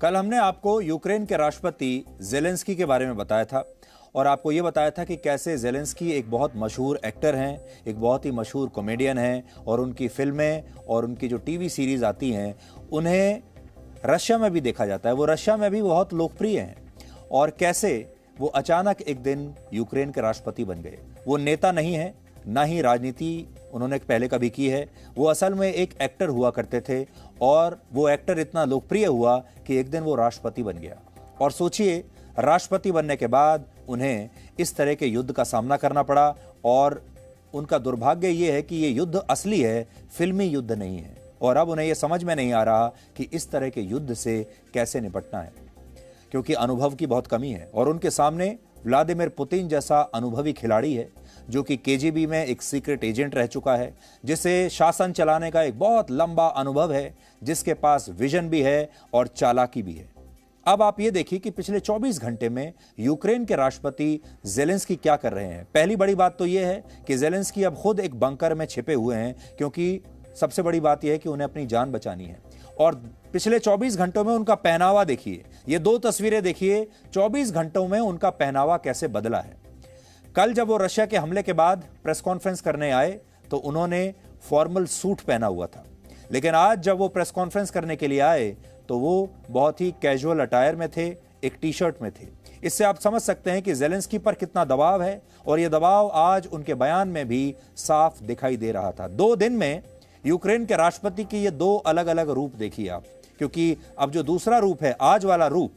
कल हमने आपको यूक्रेन के राष्ट्रपति ज़ेलेंस्की के बारे में बताया था और आपको ये बताया था कि कैसे ज़ेलेंस्की एक बहुत मशहूर एक्टर हैं, एक बहुत ही मशहूर कॉमेडियन हैं और उनकी फिल्में और उनकी जो टीवी सीरीज आती हैं उन्हें रशिया में भी देखा जाता है, वो रशिया में भी बहुत लोकप्रिय हैं। और कैसे वो अचानक एक दिन यूक्रेन के राष्ट्रपति बन गए। वो नेता नहीं है, ना ही राजनीति उन्होंने पहले कभी की है, वो असल में एक एक्टर हुआ करते थे और वो एक्टर इतना लोकप्रिय हुआ कि एक दिन वो राष्ट्रपति बन गया। और सोचिए, राष्ट्रपति बनने के बाद उन्हें इस तरह के युद्ध का सामना करना पड़ा और उनका दुर्भाग्य ये है कि ये युद्ध असली है, फिल्मी युद्ध नहीं है। और अब उन्हें ये समझ में नहीं आ रहा कि इस तरह के युद्ध से कैसे निपटना है, क्योंकि अनुभव की बहुत कमी है। और उनके सामने व्लादिमीर पुतिन जैसा अनुभवी खिलाड़ी है जो कि केजीबी में एक सीक्रेट एजेंट रह चुका है, जिसे शासन चलाने का एक बहुत लंबा अनुभव है, जिसके पास विजन भी है और चालाकी भी है। अब आप ये देखिए कि पिछले 24 घंटे में यूक्रेन के राष्ट्रपति ज़ेलेंस्की क्या कर रहे हैं। पहली बड़ी बात तो ये है कि ज़ेलेंस्की अब खुद एक बंकर में छिपे हुए हैं, क्योंकि सबसे बड़ी बात यह है कि उन्हें अपनी जान बचानी है। और पिछले 24 घंटों में उनका पहनावा देखिए, ये दो तस्वीरें देखिए, 24 घंटों में उनका पहनावा कैसे बदला है। कल जब वो रशिया के हमले के बाद प्रेस कॉन्फ्रेंस करने आए तो उन्होंने फॉर्मल सूट पहना हुआ था, लेकिन आज जब वो प्रेस कॉन्फ्रेंस करने के लिए आए तो वो बहुत ही कैजुअल अटायर में थे, एक टी शर्ट में थे। इससे आप समझ सकते हैं कि ज़ेलेंस्की पर कितना दबाव है और ये दबाव आज उनके बयान में भी साफ दिखाई दे रहा था। 2 दिन में यूक्रेन के राष्ट्रपति की ये 2 अलग अलग रूप देखिए आप, क्योंकि अब जो दूसरा रूप है, आज वाला रूप,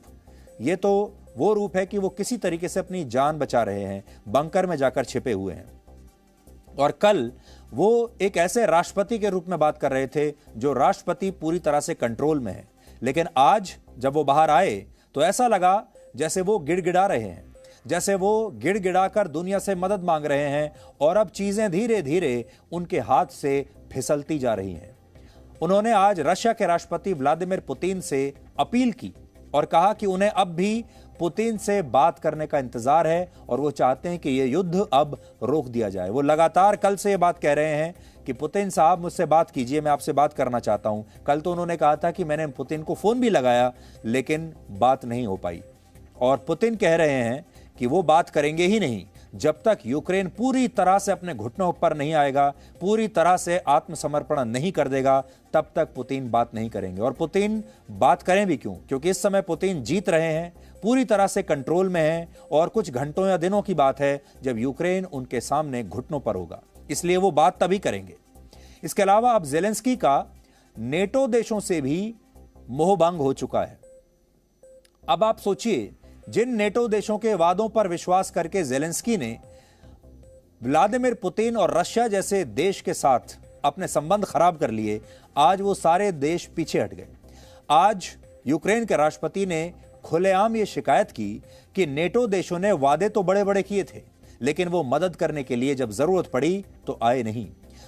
ये तो वो रूप है कि वो किसी तरीके से अपनी जान बचा रहे हैं, बंकर में जाकर छिपे हुए हैं। और कल वो एक ऐसे राष्ट्रपति के रूप में बात कर रहे थे जो राष्ट्रपति पूरी तरह से कंट्रोल में है, लेकिन आज जब वो बाहर आए तो ऐसा लगा जैसे वो गिड़गिड़ा रहे हैं, जैसे वो गिड़गिड़ाकर दुनिया से मदद मांग रहे हैं और अब चीजें धीरे धीरे उनके हाथ से फिसलती जा रही हैं। उन्होंने आज रशिया के राष्ट्रपति व्लादिमीर पुतिन से अपील की और कहा कि उन्हें अब भी पुतिन से बात करने का इंतजार है और वो चाहते हैं कि ये युद्ध अब रोक दिया जाए। वो लगातार कल से ये बात कह रहे हैं कि पुतिन साहब मुझसे बात कीजिए, मैं आपसे बात करना चाहता हूं। कल तो उन्होंने कहा था कि मैंने पुतिन को फोन भी लगाया लेकिन बात नहीं हो पाई। और पुतिन कह रहे हैं कि वो बात करेंगे ही नहीं जब तक यूक्रेन पूरी तरह से अपने घुटनों पर नहीं आएगा, पूरी तरह से आत्मसमर्पण नहीं कर देगा, तब तक पुतिन बात नहीं करेंगे। और पुतिन बात करें भी क्यों, क्योंकि इस समय पुतिन जीत रहे हैं, पूरी तरह से कंट्रोल में हैं और कुछ घंटों या दिनों की बात है जब यूक्रेन उनके सामने घुटनों पर होगा, इसलिए वो बात तभी करेंगे। इसके अलावा अब ज़ेलेंस्की का नेटो देशों से भी मोहभंग हो चुका है। अब आप सोचिए, जिन नेटो देशों के वादों पर विश्वास करके ज़ेलेंस्की ने व्लादिमीर पुतिन और रशिया जैसे देश के साथ अपने संबंध खराब कर लिए, आज वो सारे देश पीछे हट गए। आज यूक्रेन के राष्ट्रपति ने खुलेआम ये शिकायत की कि नेटो देशों ने वादे तो बड़े बड़े किए थे, लेकिन वो मदद करने के लिए जब जरूरत पड़ी तो आए नहीं।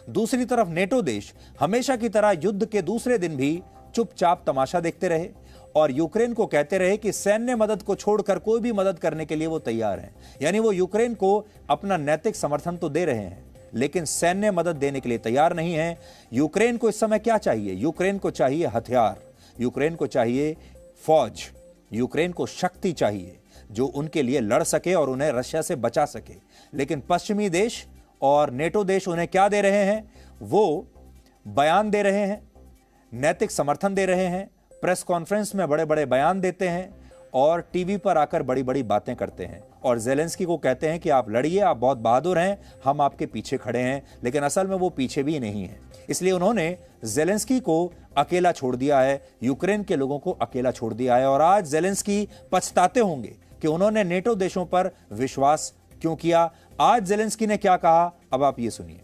दूसरी तरफ नेटो देश हमेशा की तरह युद्ध के दूसरे दिन भी चुपचाप तमाशा देखते रहे और यूक्रेन को कहते रहे कि सैन्य मदद को छोड़कर कोई भी मदद करने के लिए वो तैयार हैं। यानी वो यूक्रेन को अपना नैतिक समर्थन तो दे रहे हैं, लेकिन सैन्य मदद देने के लिए तैयार नहीं है। यूक्रेन को इस समय क्या चाहिए? यूक्रेन को चाहिए हथियार, यूक्रेन को चाहिए फौज, यूक्रेन को शक्ति चाहिए जो उनके लिए लड़ सके और उन्हें रशिया से बचा सके। लेकिन पश्चिमी देश और नेटो देश उन्हें क्या दे रहे हैं? वो बयान दे रहे हैं, नैतिक समर्थन दे रहे हैं, प्रेस कॉन्फ्रेंस में बड़े बड़े बयान देते हैं और टीवी पर आकर बड़ी बड़ी बातें करते हैं और ज़ेलेंस्की को कहते हैं कि आप लड़िए, आप बहुत बहादुर हैं, हम आपके पीछे खड़े हैं। लेकिन असल में वो पीछे भी नहीं है, इसलिए उन्होंने ज़ेलेंस्की को अकेला छोड़ दिया है, यूक्रेन के लोगों को अकेला छोड़ दिया है। और आज ज़ेलेंस्की पछताते होंगे कि उन्होंने नेटो देशों पर विश्वास क्यों किया। आज ज़ेलेंस्की ने क्या कहा, अब आप ये सुनिए।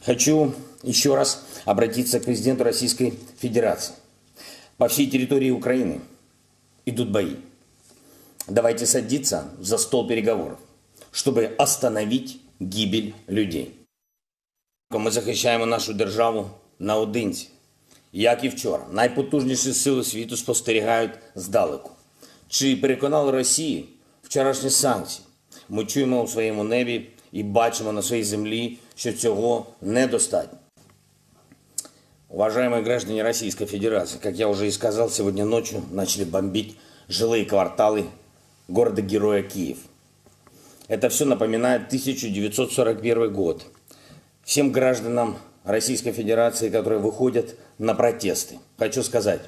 Хочу еще раз обратиться к президенту Российской Федерации. По всей территории Украины идут бои. Давайте садиться за стол переговоров, чтобы остановить гибель людей. Ми захищаємо нашу державу наодинці. Як і вчора, найпотужніші сили світу спостерігають здалеку. Чи переконали Росію вчорашні санкції? Ми чуємо у своєму небі і бачимо на своїй землі, що цього недостатньо. Уважаемые граждане Российской Федерации, как я уже и сказал, сегодня ночью начали бомбить жилые кварталы города-героя Киев. Это все напоминает 1941 год. Всем гражданам Российской Федерации, которые выходят на протесты, хочу сказать.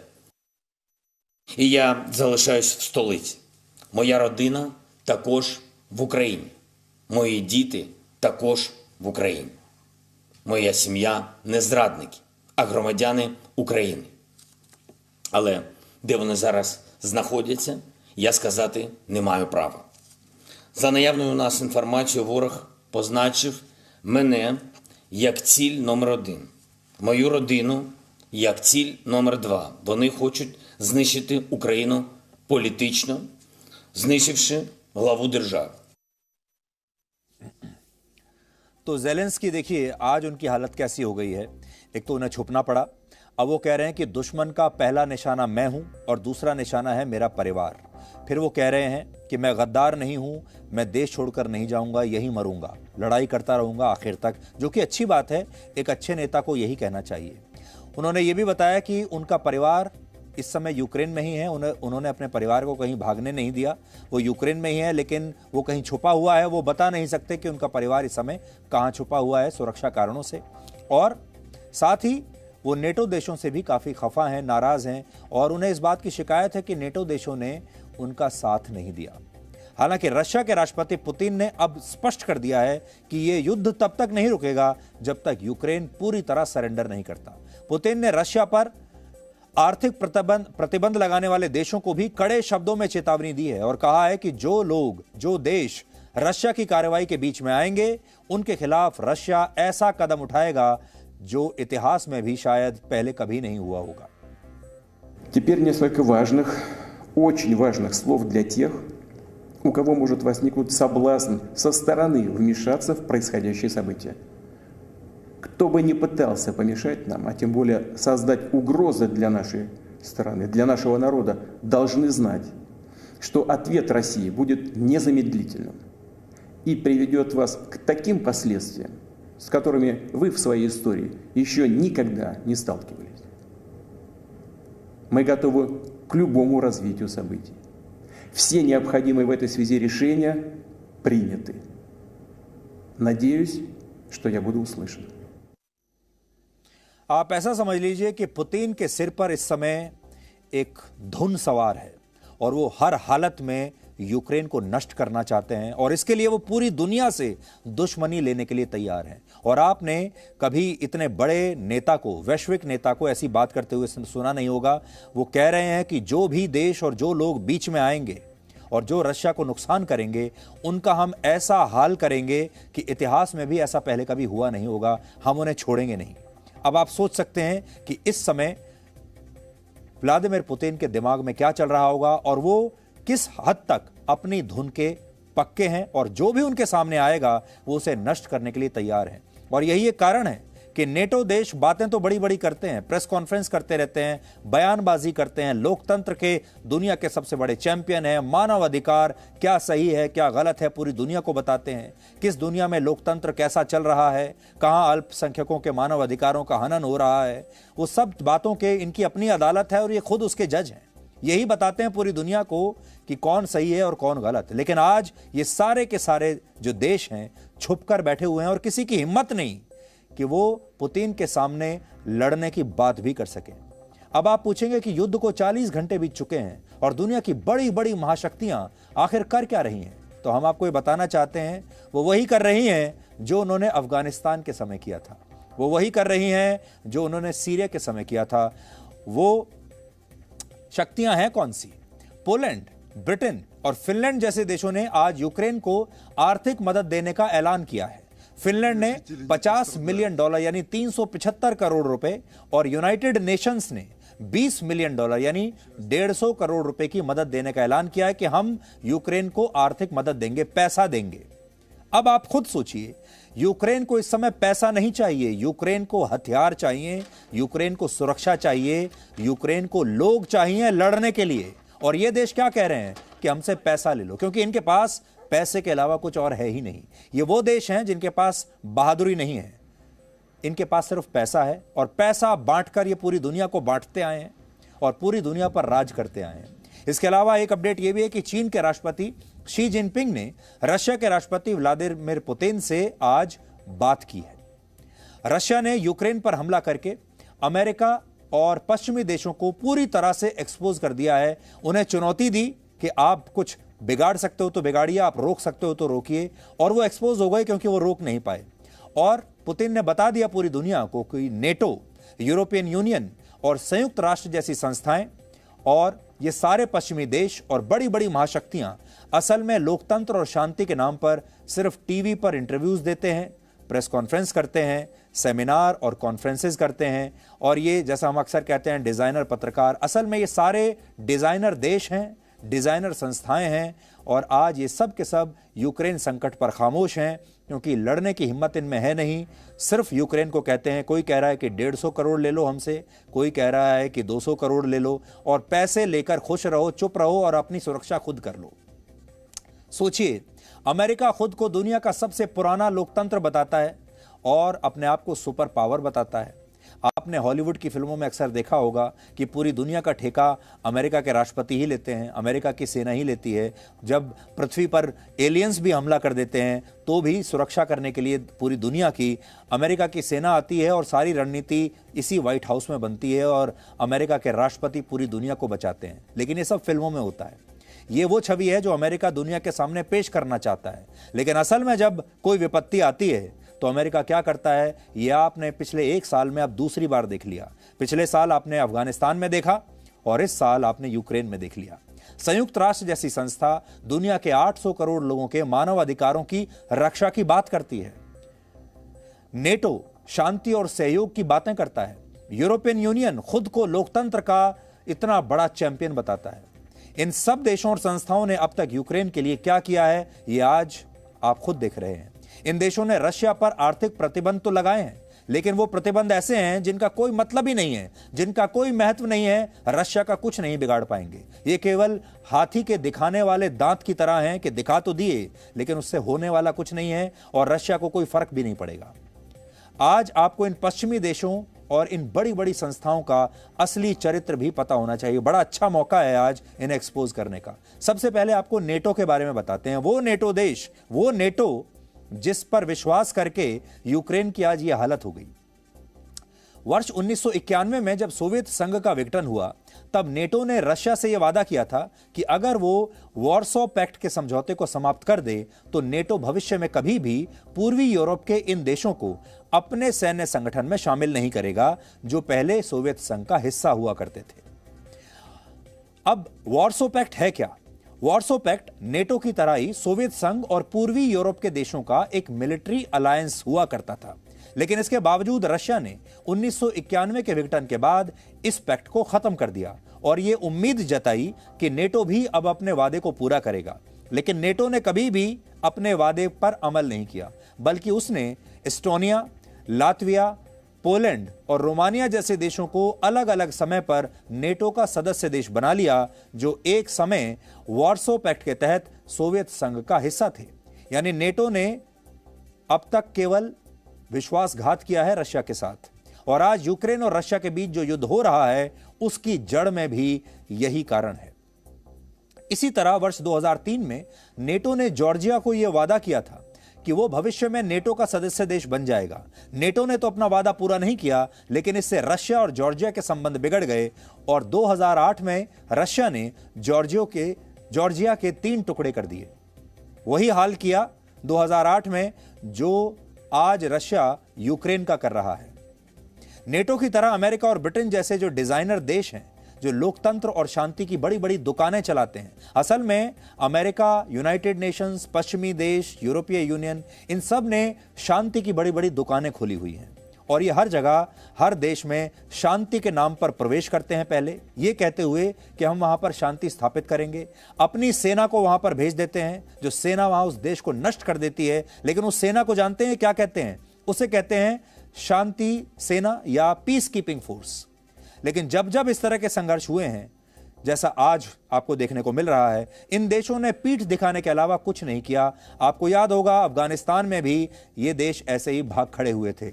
І я залишаюсь в столиці. Моя родина також в Україні. Мої діти також в Україні. Моя сім'я не зрадники, а громадяни України. Але де вони зараз знаходяться, я сказати не маю права. За наявною у нас інформацією, ворог позначив мене як ціль номер 1. Мою родину як ціль номер 2. Вони хочуть знищити Україну політично, знищивши главу держави. तो जेलेंस्की देखिए आज उनकी हालत कैसी हो गई है। एक तो उन्हें छुपना पड़ा, अब वो कह रहे हैं कि दुश्मन का पहला निशाना मैं हूं और दूसरा निशाना है मेरा परिवार। फिर वो कह रहे हैं कि मैं गद्दार नहीं हूं, मैं देश छोड़कर नहीं जाऊंगा, यहीं मरूंगा, लड़ाई करता रहूंगा आखिर तक, जो कि अच्छी बात है। एक अच्छे नेता को यही कहना चाहिए। उन्होंने ये भी बताया कि उनका परिवार इस समय यूक्रेन में ही है। उन्होंने अपने परिवार को कहीं भागने नहीं दिया, वो यूक्रेन में ही है, लेकिन वो कहीं छुपा हुआ है। वो बता नहीं सकते कि उनका परिवार इस समय कहाँ छुपा हुआ है सुरक्षा कारणों से। और साथ ही वो नेटो देशों से भी काफ़ी खफा हैं, नाराज़ हैं और उन्हें इस बात की शिकायत है कि नेटो देशों ने उनका साथ नहीं दिया। हालांकि रशिया के राष्ट्रपति पुतिन ने अब स्पष्ट कर दिया है कि ये युद्ध तब तक नहीं रुकेगा जब तक यूक्रेन पूरी तरह सरेंडर नहीं करता। पुतिन ने रशिया पर आर्थिक प्रतिबंध लगाने वाले देशों को भी कड़े शब्दों में चेतावनी दी है और कहा है कि जो लोग, जो देश रशिया की कार्रवाई के बीच में आएंगे, उनके खिलाफ रशिया ऐसा कदम उठाएगा जो इतिहास में भी शायद पहले कभी नहीं हुआ होगा। Теперь несколько важных, очень важных слов для тех, у кого может возникнуть соблазн со стороны вмешаться в происходящее событие. Кто бы ни пытался помешать нам, а тем более создать угрозы для нашей страны, для нашего народа, должны знать, что ответ России будет незамедлительным и приведет вас к таким последствиям, с которыми вы в своей истории еще никогда не сталкивались. Мы готовы к любому развитию событий. Все необходимые в этой связи решения приняты. Надеюсь, что я буду услышан. आप ऐसा समझ लीजिए कि पुतिन के सिर पर इस समय एक धुन सवार है और वो हर हालत में यूक्रेन को नष्ट करना चाहते हैं और इसके लिए वो पूरी दुनिया से दुश्मनी लेने के लिए तैयार हैं। और आपने कभी इतने बड़े नेता को, वैश्विक नेता को ऐसी बात करते हुए सुना नहीं होगा। वो कह रहे हैं कि जो भी देश और जो लोग बीच में आएंगे और जो रशिया को नुकसान करेंगे, उनका हम ऐसा हाल करेंगे कि इतिहास में भी ऐसा पहले कभी हुआ नहीं होगा, हम उन्हें छोड़ेंगे नहीं। अब आप सोच सकते हैं कि इस समय व्लादिमीर पुतिन के दिमाग में क्या चल रहा होगा और वो किस हद तक अपनी धुन के पक्के हैं और जो भी उनके सामने आएगा वो उसे नष्ट करने के लिए तैयार है। और यही एक कारण है कि नेटो देश बातें तो बड़ी बड़ी करते हैं, प्रेस कॉन्फ्रेंस करते रहते हैं, बयानबाजी करते हैं, लोकतंत्र के दुनिया के सबसे बड़े चैंपियन हैं, मानव अधिकार क्या सही है क्या गलत है पूरी दुनिया को बताते हैं, किस दुनिया में लोकतंत्र कैसा चल रहा है, कहां अल्पसंख्यकों के मानव अधिकारों का हनन हो रहा है। वो सब बातों के इनकी अपनी अदालत है और ये खुद उसके जज हैं। यही बताते हैं पूरी दुनिया को कि कौन सही है और कौन गलत। लेकिन आज ये सारे के सारे जो देश हैं छुपकर बैठे हुए हैं और किसी की हिम्मत नहीं कि वो पुतिन के सामने लड़ने की बात भी कर सके। अब आप पूछेंगे कि युद्ध को 40 घंटे बीत चुके हैं और दुनिया की बड़ी बड़ी महाशक्तियां आखिर कर क्या रही हैं। तो हम आपको ये बताना चाहते हैं वो वही कर रही हैं जो उन्होंने अफगानिस्तान के समय किया था, वो वही कर रही हैं जो उन्होंने सीरिया के समय किया था। वो शक्तियां हैं कौन सी? पोलैंड, ब्रिटेन और फिनलैंड जैसे देशों ने आज यूक्रेन को आर्थिक मदद देने का ऐलान किया है। फिनलैंड ने $50 मिलियन यानी 375 करोड़ रुपए और यूनाइटेड नेशंस ने $20 मिलियन यानी 150 करोड़ रुपए की मदद देने का ऐलान किया है कि हम यूक्रेन को आर्थिक मदद देंगे, पैसा देंगे। अब आप खुद सोचिए, यूक्रेन को इस समय पैसा नहीं चाहिए, यूक्रेन को हथियार चाहिए, यूक्रेन को सुरक्षा चाहिए, यूक्रेन को लोग चाहिए लड़ने के लिए। और ये देश क्या कह रहे हैं कि हमसे पैसा ले लो, क्योंकि इनके पास पैसे के अलावा कुछ और है ही नहीं। ये वो देश हैं जिनके पास बहादुरी नहीं है, इनके पास सिर्फ पैसा है और पैसा बांटकर ये पूरी दुनिया को बांटते आए हैं और पूरी दुनिया पर राज करते आए हैं। इसके अलावा एक अपडेट यह भी है कि चीन के राष्ट्रपति शी जिनपिंग ने रशिया के राष्ट्रपति व्लादिमीर पुतिन से आज बात की है। रशिया ने यूक्रेन पर हमला करके अमेरिका और पश्चिमी देशों को पूरी तरह से एक्सपोज कर दिया है। उन्हें चुनौती दी कि आप कुछ बिगाड़ सकते हो तो बिगाड़िए, आप रोक सकते हो तो रोकिए, और वो एक्सपोज हो गए क्योंकि वो रोक नहीं पाए। और पुतिन ने बता दिया पूरी दुनिया को कि नेटो, यूरोपियन यूनियन और संयुक्त राष्ट्र जैसी संस्थाएं और ये सारे पश्चिमी देश और बड़ी बड़ी महाशक्तियां असल में लोकतंत्र और शांति के नाम पर सिर्फ टीवी पर इंटरव्यूज देते हैं, प्रेस कॉन्फ्रेंस करते हैं, सेमिनार और कॉन्फ्रेंसेस करते हैं, और ये जैसा हम अक्सर कहते हैं डिजाइनर पत्रकार, असल में ये सारे डिजाइनर देश हैं, डिजाइनर संस्थाएं हैं। और आज ये सब के सब यूक्रेन संकट पर खामोश हैं क्योंकि लड़ने की हिम्मत इनमें है नहीं। सिर्फ यूक्रेन को कहते हैं, कोई कह रहा है कि 150 करोड़ ले लो हमसे, कोई कह रहा है कि 200 करोड़ ले लो और पैसे लेकर खुश रहो, चुप रहो और अपनी सुरक्षा खुद कर लो। सोचिए, अमेरिका खुद को दुनिया का सबसे पुराना लोकतंत्र बताता है और अपने आप को सुपर पावर बताता है। आपने हॉलीवुड की फिल्मों में अक्सर देखा होगा कि पूरी दुनिया का ठेका अमेरिका के राष्ट्रपति ही लेते हैं, अमेरिका की सेना ही लेती है। जब पृथ्वी पर एलियंस भी हमला कर देते हैं तो भी सुरक्षा करने के लिए पूरी दुनिया की अमेरिका की सेना आती है और सारी रणनीति इसी व्हाइट हाउस में बनती है और अमेरिका के राष्ट्रपति पूरी दुनिया को बचाते हैं। लेकिन ये सब फिल्मों में होता है। ये वो छवि है जो अमेरिका दुनिया के सामने पेश करना चाहता है। लेकिन असल में जब कोई विपत्ति आती है तो अमेरिका क्या करता है, ये आपने पिछले 1 साल में अब दूसरी बार देख लिया। पिछले साल आपने अफगानिस्तान में देखा और इस साल आपने यूक्रेन में देख लिया। संयुक्त राष्ट्र जैसी संस्था दुनिया के 800 करोड़ लोगों के मानव अधिकारों की रक्षा की बात करती है। नेटो शांति और सहयोग की बातें करता है। यूरोपियन यूनियन खुद को लोकतंत्र का इतना बड़ा चैंपियन बताता है। इन सब देशों और संस्थाओं ने अब तक यूक्रेन के लिए क्या किया है, ये आज आप खुद देख रहे हैं। इन देशों ने रशिया पर आर्थिक प्रतिबंध तो लगाए हैं, लेकिन वो प्रतिबंध ऐसे हैं जिनका कोई मतलब ही नहीं है, जिनका कोई महत्व नहीं है। रशिया का कुछ नहीं बिगाड़ पाएंगे। ये केवल हाथी के दिखाने वाले दांत की तरह हैं कि दिखा तो दिए लेकिन उससे होने वाला कुछ नहीं है और रशिया को कोई फर्क भी नहीं पड़ेगा। आज आपको इन पश्चिमी देशों और इन बड़ी बड़ी संस्थाओं का असली चरित्र भी पता होना चाहिए। बड़ा अच्छा मौका है आज इन्हें एक्सपोज करने का। सबसे पहले आपको नेटो के बारे में बताते हैं। वो नेटो देश, वो नेटो जिस पर विश्वास करके यूक्रेन की आज यह हालत हो गई। वर्ष 1991 में जब सोवियत संघ का विघटन हुआ तब नेटो ने रशिया से यह वादा किया था कि अगर वो वॉर्सो पैक्ट के समझौते को समाप्त कर दे तो नेटो भविष्य में कभी भी पूर्वी यूरोप के इन देशों को अपने सैन्य संगठन में शामिल नहीं करेगा जो पहले सोवियत संघ का हिस्सा हुआ करते थे। अब वॉर्सो पैक्ट है क्या? वॉर्सो पैक्ट नेटो की तरह ही सोवियत संघ और पूर्वी यूरोप के देशों का एक मिलिट्री अलायंस हुआ करता था। लेकिन इसके बावजूद रशिया ने 1991 के विघटन के बाद इस पैक्ट को खत्म कर दिया और यह उम्मीद जताई कि नेटो भी अब अपने वादे को पूरा करेगा। लेकिन नेटो ने कभी भी अपने वादे पर अमल नहीं किया, बल्कि उसने एस्टोनिया, लातविया, पोलैंड और रोमानिया जैसे देशों को अलग अलग समय पर नेटो का सदस्य देश बना लिया जो एक समय वॉर्सो पैक्ट के तहत सोवियत संघ का हिस्सा थे। यानी नेटो ने अब तक केवल विश्वासघात किया है रशिया के साथ। और आज यूक्रेन और रशिया के बीच जो युद्ध हो रहा है उसकी जड़ में भी यही कारण है। इसी तरह वर्ष 2003 में नेटो ने जॉर्जिया को यह वादा किया था कि वो भविष्य में नेटो का सदस्य देश बन जाएगा। नेटो ने तो अपना वादा पूरा नहीं किया, लेकिन इससे रशिया और जॉर्जिया के संबंध बिगड़ गए और 2008 में रशिया ने जॉर्जिया के 3 टुकड़े कर दिए। वही हाल किया 2008 में जो आज रशिया यूक्रेन का कर रहा है। नेटो की तरह अमेरिका और ब्रिटेन जैसे जो डिजाइनर देश हैं, जो लोकतंत्र और शांति की बड़ी बड़ी दुकानें चलाते हैं, असल में अमेरिका, यूनाइटेड नेशंस, पश्चिमी देश, यूरोपीय यूनियन, इन सब ने शांति की बड़ी बड़ी दुकानें खोली हुई हैं। और ये हर जगह, हर देश में शांति के नाम पर प्रवेश करते हैं, पहले ये कहते हुए कि हम वहां पर शांति स्थापित करेंगे। अपनी सेना को वहां पर भेज देते हैं, जो सेना वहां उस देश को नष्ट कर देती है। लेकिन उस सेना को जानते हैं क्या कहते हैं? उसे कहते हैं शांति सेना या पीस कीपिंग फोर्स। लेकिन जब जब इस तरह के संघर्ष हुए हैं, जैसा आज आपको देखने को मिल रहा है, इन देशों ने पीठ दिखाने के अलावा कुछ नहीं किया। आपको याद होगा अफगानिस्तान में भी ये देश ऐसे ही भाग खड़े हुए थे।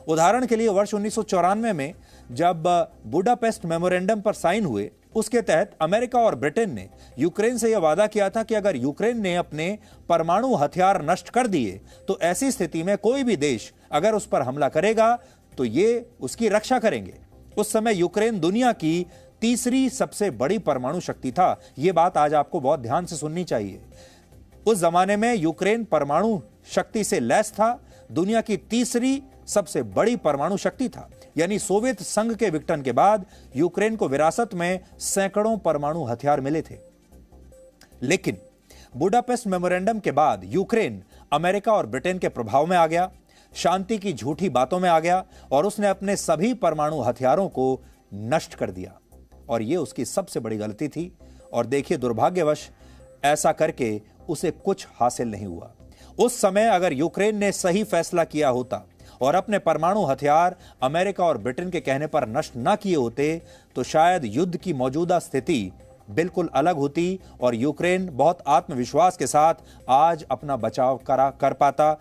उदाहरण के लिए वर्ष 1994 में जब बुडापेस्ट मेमोरेंडम पर साइन हुए, उसके तहत अमेरिका और ब्रिटेन ने यूक्रेन से यह वादा किया था कि अगर यूक्रेन ने अपने परमाणु हथियार नष्ट कर दिए तो ऐसी स्थिति में कोई भी देश अगर उस पर हमला करेगा तो ये उसकी रक्षा करेंगे। उस समय यूक्रेन दुनिया की तीसरी सबसे बड़ी परमाणु शक्ति था। यह बात आज आपको बहुत ध्यान से सुननी चाहिए। उस जमाने में यूक्रेन परमाणु शक्ति से लैस था, दुनिया की तीसरी सबसे बड़ी परमाणु शक्ति था। यानी सोवियत संघ के विघटन के बाद यूक्रेन को विरासत में सैकड़ों परमाणु हथियार मिले थे। लेकिन बुडापेस्ट मेमोरेंडम के बाद यूक्रेन अमेरिका और ब्रिटेन के प्रभाव में आ गया, शांति की झूठी बातों में आ गया और उसने अपने सभी परमाणु हथियारों को नष्ट कर दिया। और यह उसकी सबसे बड़ी गलती थी। और देखिए, दुर्भाग्यवश ऐसा करके उसे कुछ हासिल नहीं हुआ। उस समय अगर यूक्रेन ने सही फैसला किया होता और अपने परमाणु हथियार अमेरिका और ब्रिटेन के कहने पर नष्ट ना किए होते तो शायद युद्ध की मौजूदा स्थिति बिल्कुल अलग होती और यूक्रेन बहुत आत्मविश्वास के साथ आज अपना बचाव कर पाता।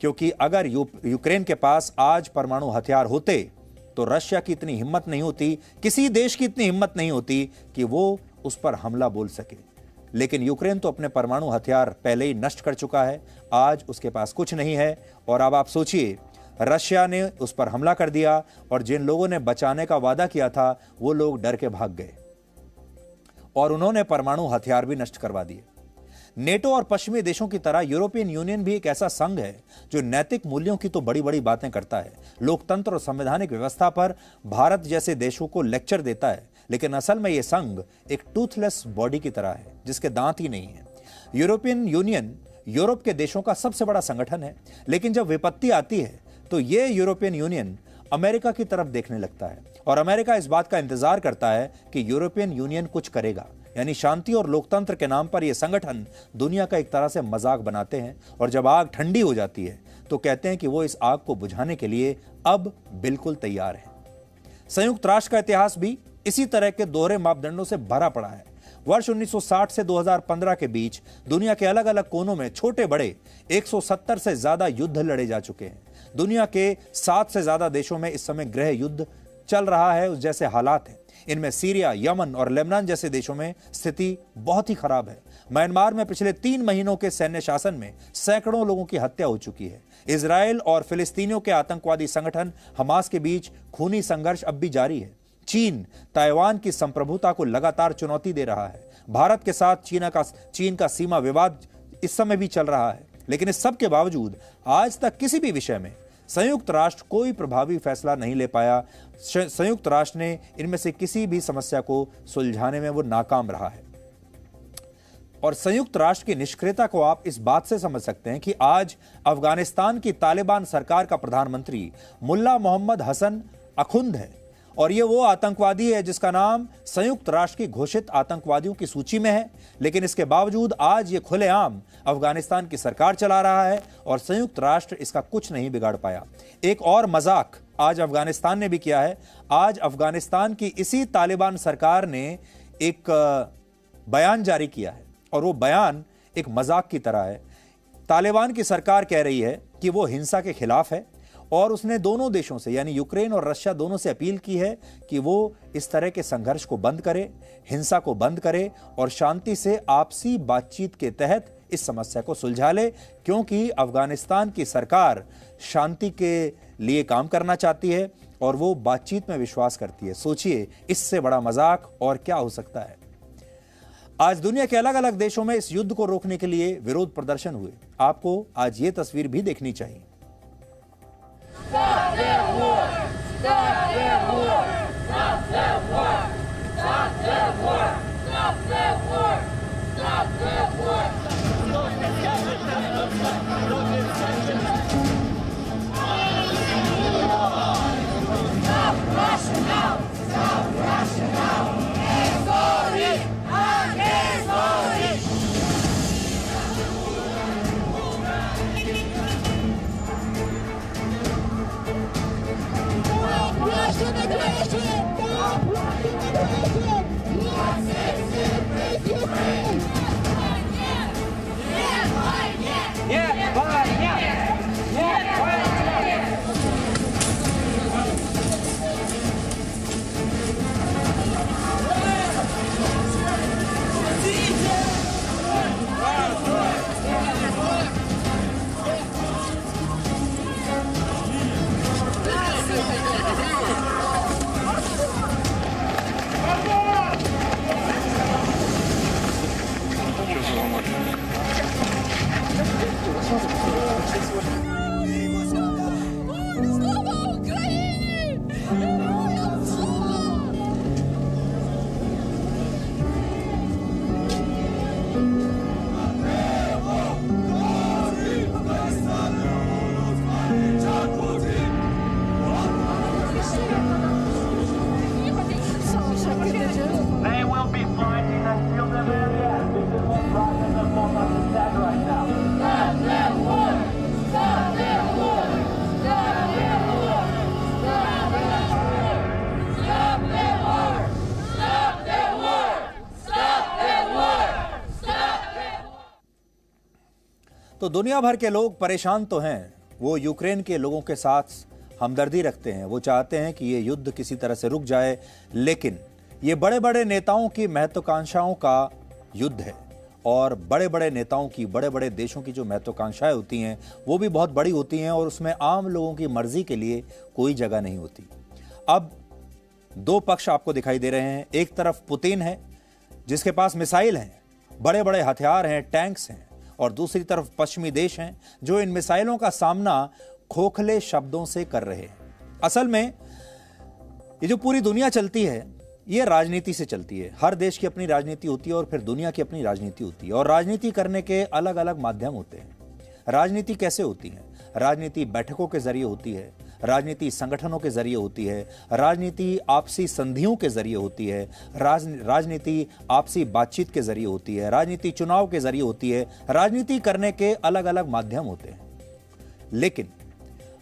क्योंकि अगर यूक्रेन के पास आज परमाणु हथियार होते तो रशिया की इतनी हिम्मत नहीं होती, किसी देश की इतनी हिम्मत नहीं होती कि वो उस पर हमला बोल सके। लेकिन यूक्रेन तो अपने परमाणु हथियार पहले ही नष्ट कर चुका है, आज उसके पास कुछ नहीं है। और अब आप सोचिए, रशिया ने उस पर हमला कर दिया और जिन लोगों ने बचाने का वादा किया था वो लोग डर के भाग गए और उन्होंने परमाणु हथियार भी नष्ट करवा दिए। नेटो और पश्चिमी देशों की तरह यूरोपियन यूनियन भी एक ऐसा संघ है जो नैतिक मूल्यों की तो बड़ी बड़ी बातें करता है, लोकतंत्र और संवैधानिक व्यवस्था पर भारत जैसे देशों को लेक्चर देता है। लेकिन असल में यह संघ एक टूथलेस बॉडी की तरह है जिसके दांत ही नहीं है। यूरोपियन यूनियन यूरोप के देशों का सबसे बड़ा संगठन है, लेकिन जब विपत्ति आती है तो यह यूरोपियन यूनियन अमेरिका की तरफ देखने लगता है और अमेरिका इस बात का इंतजार करता है कि यूरोपियन यूनियन कुछ करेगा। यानी शांति और लोकतंत्र के नाम पर यह संगठन दुनिया का एक तरह से मजाक बनाते हैं और जब आग ठंडी हो जाती है तो कहते हैं कि वो इस आग को बुझाने के लिए अब बिल्कुल तैयार है। संयुक्त राष्ट्र का इतिहास भी इसी तरह के दोहरे मापदंडों से भरा पड़ा है। वर्ष 1960 से 2015 के बीच दुनिया के अलग अलग कोनों में छोटे बड़े 170 से ज्यादा युद्ध लड़े जा चुके हैं। दुनिया के 7 से ज्यादा देशों में इस समय गृह युद्ध चल रहा है, उस जैसे हालात हैं। इनमें सीरिया, यमन और लेबनान जैसे देशों में स्थिति बहुत ही खराब है। म्यांमार में पिछले 3 महीनों के सैन्य शासन में सैकड़ों लोगों की हत्या हो चुकी है। इजराइल और फिलिस्तीनियों के आतंकवादी संगठन हमास के बीच खूनी संघर्ष अब भी जारी है। चीन ताइवान की संप्रभुता को लगातार चुनौती दे रहा है। भारत के साथ चीन का सीमा विवाद इस समय भी चल रहा है। लेकिन इस सब के बावजूद आज तक किसी भी विषय में संयुक्त राष्ट्र कोई प्रभावी फैसला नहीं ले पाया। संयुक्त राष्ट्र ने इनमें से किसी भी समस्या को सुलझाने में वो नाकाम रहा है। और संयुक्त राष्ट्र की निष्क्रियता को आप इस बात से समझ सकते हैं कि आज अफगानिस्तान की तालिबान सरकार का प्रधानमंत्री मुल्ला मोहम्मद हसन अखुंद है और ये वो आतंकवादी है जिसका नाम संयुक्त राष्ट्र की घोषित आतंकवादियों की सूची में है। लेकिन इसके बावजूद आज ये खुलेआम अफगानिस्तान की सरकार चला रहा है और संयुक्त राष्ट्र इसका कुछ नहीं बिगाड़ पाया। एक और मजाक आज अफगानिस्तान ने भी किया है। आज अफगानिस्तान की इसी तालिबान सरकार ने एक बयान जारी किया है और वो बयान एक मजाक की तरह है। तालिबान की सरकार कह रही है कि वो हिंसा के खिलाफ है और उसने दोनों देशों से यानी यूक्रेन और रशिया दोनों से अपील की है कि वो इस तरह के संघर्ष को बंद करे, हिंसा को बंद करे और शांति से आपसी बातचीत के तहत इस समस्या को सुलझा ले, क्योंकि अफगानिस्तान की सरकार शांति के लिए काम करना चाहती है और वो बातचीत में विश्वास करती है। सोचिए, इससे बड़ा मजाक और क्या हो सकता है। आज दुनिया के अलग अलग देशों में इस युद्ध को रोकने के लिए विरोध प्रदर्शन हुए। आपको आज ये तस्वीर भी देखनी चाहिए। Stop their war! Stop their war! Stop their war! Stop their war! Stop their war! Stop their war! Stop Russia now! Stop Russia now! Sorry! I'm sorry! Russian aggression! Stop Russian aggression! USA celebrates तो दुनिया भर के लोग परेशान तो हैं, वो Ukraine के लोगों के साथ हमदर्दी रखते हैं, वो चाहते हैं कि ये युद्ध किसी तरह से रुक जाए, लेकिन ये बड़े बड़े नेताओं की महत्वाकांक्षाओं का युद्ध है और बड़े बड़े नेताओं की, बड़े बड़े देशों की जो महत्वाकांक्षाएं होती हैं वो भी बहुत बड़ी होती हैं और उसमें आम लोगों की मर्जी के लिए कोई जगह नहीं होती। अब दो पक्ष आपको दिखाई दे रहे हैं। एक तरफ पुतिन है जिसके पास मिसाइल हैं, बड़े बड़े हथियार हैं, टैंक्स हैं, और दूसरी तरफ पश्चिमी देश हैं जो इन मिसाइलों का सामना खोखले शब्दों से कर रहे हैं। असल में ये जो पूरी दुनिया चलती है ये राजनीति से चलती है। हर देश की अपनी राजनीति होती है और फिर दुनिया की अपनी राजनीति होती है, और राजनीति करने के अलग अलग माध्यम होते हैं। राजनीति कैसे होती है? राजनीति बैठकों के जरिए होती है, राजनीति संगठनों के जरिए होती है, राजनीति आपसी संधियों के जरिए होती है, राजनीति आपसी बातचीत के जरिए होती है, राजनीति चुनाव के जरिए होती है। राजनीति करने के अलग अलग माध्यम होते हैं, लेकिन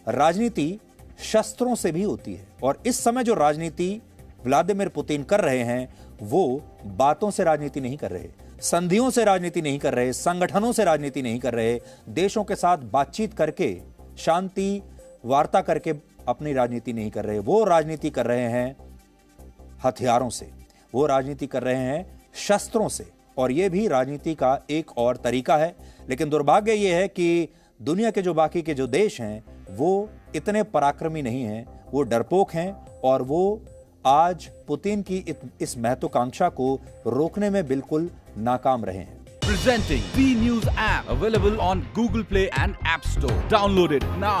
राजनीति शस्त्रों से भी होती है। और इस समय जो राजनीति व्लादिमीर पुतिन कर रहे हैं वो बातों से राजनीति नहीं कर रहे, संधियों से राजनीति नहीं कर रहे, संगठनों से राजनीति नहीं कर रहे, देशों के साथ बातचीत करके, शांति वार्ता करके अपनी राजनीति नहीं कर रहे। वो राजनीति कर रहे हैं हथियारों से, वो राजनीति कर रहे हैं शस्त्रों से, और ये भी राजनीति का एक और तरीका है। लेकिन दुर्भाग्य ये है कि दुनिया के जो बाकी के जो देश हैं वो इतने पराक्रमी नहीं हैं, वो डरपोक हैं, और वो आज पुतिन की इस महत्वाकांक्षा को रोकने में बिल्कुल नाकाम रहे हैं। Presenting V News app available on Google Play and App Store. Download it now.